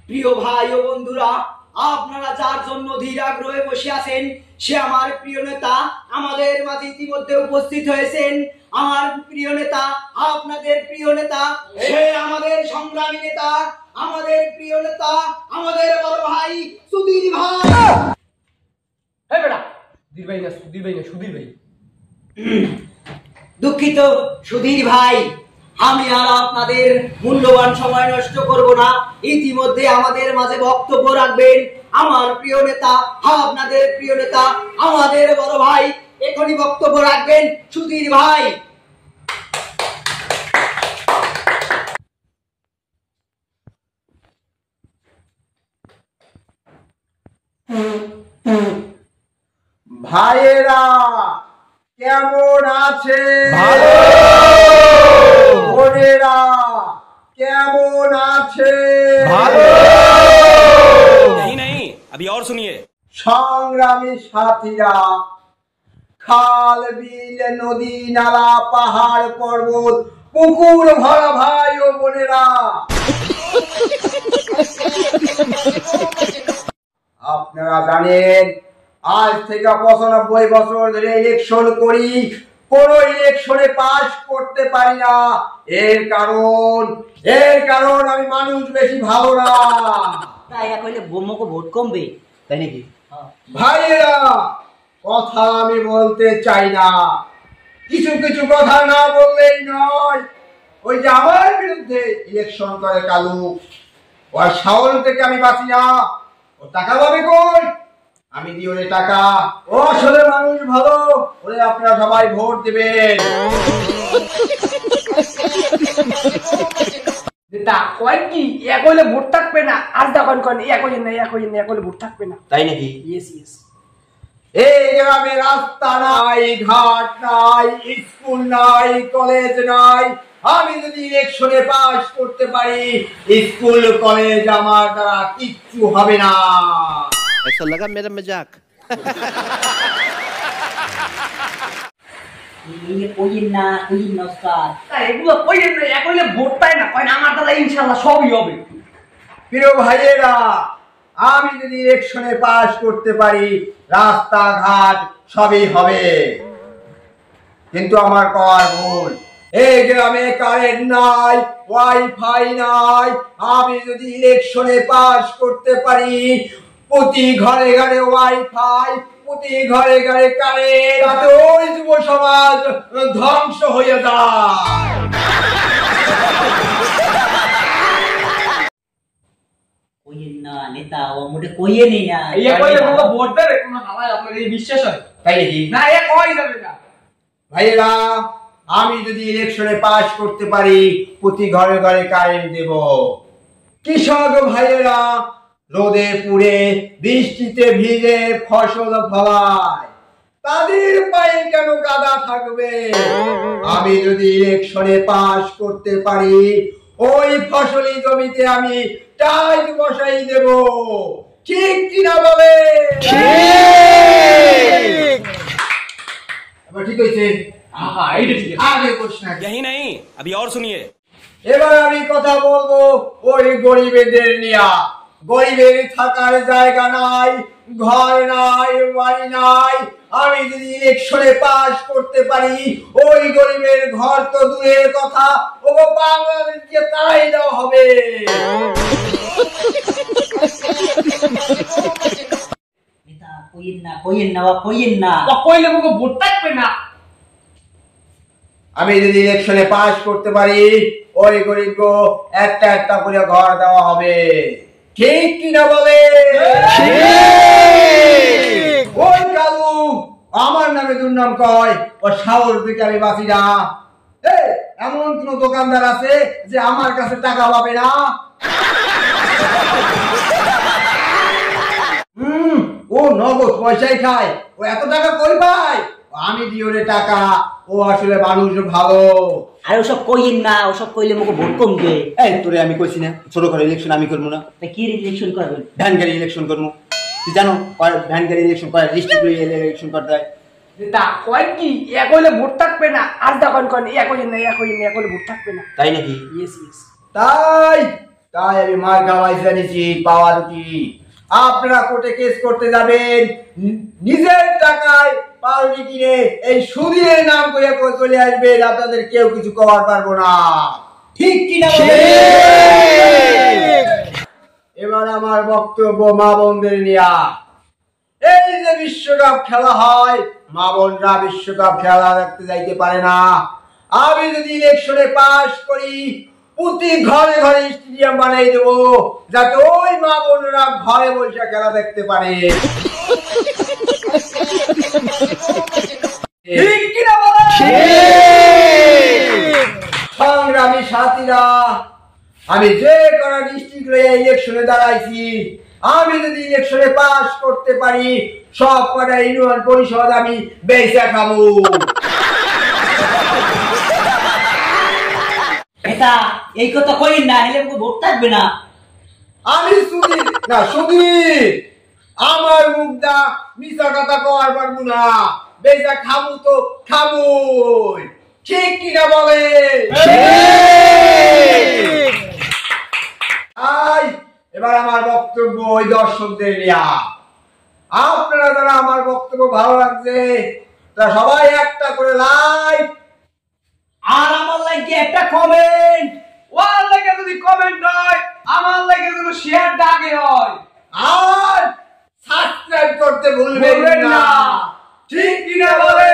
প্রিয় ভাই ও বন্ধুরা, আপনারা যার জন্য ধীর আগ্রহে বসে আছেন সে আমার প্রিয় নেতা আমাদের মাঝে ইতিমধ্যে উপস্থিত হয়েছেন। আমার প্রিয় নেতা, আপনাদের প্রিয় নেতা, সে আমাদের সংগ্রামী নেতা, আমাদের প্রিয় নেতা, আমাদের বড় ভাই সুধীর ভাই। হ্যাঁ বেটা, সুধীর ভাই না, সুধীর ভাই না, সুধীর ভাই। দুঃখিত সুধীর ভাই, আমি আর আপনাদের মূল্যবান সময় নষ্ট করব না। ইতিমধ্যে আমাদের মাঝে বক্তব্য রাখবেন আমার প্রিয় নেতা, আপনাদের প্রিয় নেতা, আমাদের বড় ভাই। এখনই বক্তব্য রাখবেন সুধীর ভাই। ভাইয়েরা কেমন আছে? ভালো। বোনেরা কেমন আছে? ভালো। नहीं नहीं, अभी और सुनिए। সংগ্রামী সাথীরা, খাল বিল নদী নালা পাহাড় পর্বত পুকুর ভরা ভাই ও বোনেরা, আপনারা জানেন আজ থেকে 95 বছর ধরে ইলেকশন করি, কোন ইলেকশনে পাস করতে পারি না। এর কারণ আমি মানুষ বেশি ভালো না। তাই কইলে বোমকে ভোট কমবে, তাই নাকি? ভাইয়েরা, কথা আমি বলতে চাই না, কিছু কিছু কথা না বললেই নয়। ওই যে আমার বিরুদ্ধে ইলেকশন করে কালু, ওর শাওল থেকে আমি বাঁচি না। ও টাকা পাবে কই? আমি দিই ওরে টাকা। ও আসলে মানুষ ভালো, ওরে আপনারা সবাই ভোট দেবেন। তা কয় কি এক হইলে ভোট থাকবে না, আর তখন কোন এক হইলে না, এক হইলে না, এক হইলে ভোট থাকবে না, তাই নাকি? Yes yes. এই গ্রামে রাস্তা নাই, ঘাট নাই, স্কুল নাই, কলেজ নাই। আমি যদি ইলেকশনে পাস করতে পারি, স্কুল কলেজ আমার দ্বারা কিচ্ছু হবে না। ऐसा लगा मेरा मजाक। তাই এগুলো কইলেন না, এক হইলে ভোট পায় না, কয় না আমার দাদা ইনশাআল্লাহ সবই হবে। প্রিয় ভাইয়েরা, আমি যদি ইলেকশনে পাস করতে পারি, রাস্তাঘাট সবই হবে। কিন্তু আমার কর ভুল, এই গ্রামে কারেন্ট নাই, ওয়াইফাই নাই। আমি যদি ইলেকশনে পাস করতে পারি, প্রতি ঘরে ঘরে ওয়াইফাই, প্রতি ঘরে ঘরে কারেন্ট, তাতে ওই যুব সমাজ ধ্বংস হয়ে যায়। নেতা ও মোটে কইয়ে নেই না, এই এক হইলে কোনো ভোট দেবে, কোনো হাওয়ায় আপনার এই বিশ্বাস হয় তাই নাকি? না, এক হই যাবে না। ভাইয়েরা, আমি যদি ইলেকশনে পাস করতে পারি, প্রতি ঘরে ঘরে কারেন্ট দেব। কৃষক ভাইয়েরা রোদে পুড়ে বৃষ্টিতে ভিজে ফসল ফলায়, তাদের পায়ে কেন কাদা থাকবে? আমি যদি ইলেকশনে পাস করতে পারি, ওই ফসলি জমিতে আমি টাইল বসাই দেব। ঠিক কিনা বলে? ঠিক হয়েছে? হ্যাঁ, এইটা ঠিক আছে। আগে প্রশ্ন यही नहीं, अभी और सुनिए। এবার আমি কথা বলবো ওই গরিবেদের নিয়া। গরিবের থাকার জায়গা নাই, ঘর নাই, বাড়ি নাই। আমি যদি ইলেকশনে পাস করতে পারি, ওই গরিবের ঘর তো দূরের কথা, ও বাংলাদেশকে তারাই দেওয়া হবে। কইলে কোনো ভোট থাকবে না। আমি যদি ইলেকশনে পাস করতে পারি, ওই গরিবকে একটা একটা করে ঘর দেওয়া হবে। ঠিক কিনা বলে? ওই কালু আমার নামে দুর্নাম কয়, ও সাহস থেকে আমি বাঁচি না। এমন কোন দোকানদার আছে যে আমার কাছে টাকা পাবে না? ও নগদ পয়সাই খায়, ও এত টাকা কই পায়? আমি দিওরে টাকা, ও আসলে মানুষ ভালো। আর ওসব কইয়েন না, ওসব কইলে মোকে ভোট কমবে। এই তোরে আমি কইছি না ছোট করে ইলেকশন আমি করবো না? কি ইলেকশন করবেন? ভ্যান গাড়ি ইলেকশন করবো। তুই জানো ভ্যান গাড়ি ইলেকশন করে, ডিস্ট্রিক্ট ইলেকশন করতে হয়। তা কয় কি এক হইলে ভোট থাকবে না, আর তখন কোন এক হইলে না, এক হইলে না, এক হইলে ভোট থাকবে না, তাই নাকি? Yes yes. তাই তাই আমি মার খাওয়াই জানিছি পাওয়ার কি। আপনারা কোর্টে কেস করতে যাবেন, নিজের টাকায় পাউরুটি কিনে এই সুদিনের নাম করে চলে আসবেন, আপনাদের কেউ কিছু করার পারবো না। ঠিক কিনা? এবার আমার বক্তব্য মা বোনদের নিয়া। এই যে বিশ্বকাপ খেলা হয়, মা বোনরা বিশ্বকাপ খেলা দেখতে যাইতে পারে না। আমি যদি ইলেকশনে পাস করি, প্রতি ঘরে ঘরে স্টেডিয়াম বানাই দেবো, যাতে ওই মা বোনরা ঘরে বসে খেলা দেখতে পারে। ঠিক কিনা বলেন? সংগ্রামী সাথীরা, আমি যে করা ডিস্ট্রিক্ট ইলেকশনে দাঁড়াইছি, আমি যদি ইলেকশনে পাস করতে পারি, সব কটা ইউনিয়ন পরিষদ আমি বেচা খাবো। এটা এই কথা কইন না, হলে আমাকে ভোট থাকবে না। আমি সুধীর, আমার মুখটা মিশা কথা কওয়ার পারবো না। বেচা খাবো তো খাবোই, ঠিক কিনা বলে? এবার আমার বক্তব্য ওই দর্শকদের নিয়া। আপনারা যারা আমার বক্তব্য ভালো লাগছে, তারা সবাই একটা করে লাইক, আর আমার লাগে একটা কমেন্ট। ওর লাগে যদি কমেন্ট হয়, আমার লাগে যদি শেয়ার দাগে হয়, আর সাবস্ক্রাইব করতে ভুলবেন ভুলবেন না। না। ঠিক কিনা বলে?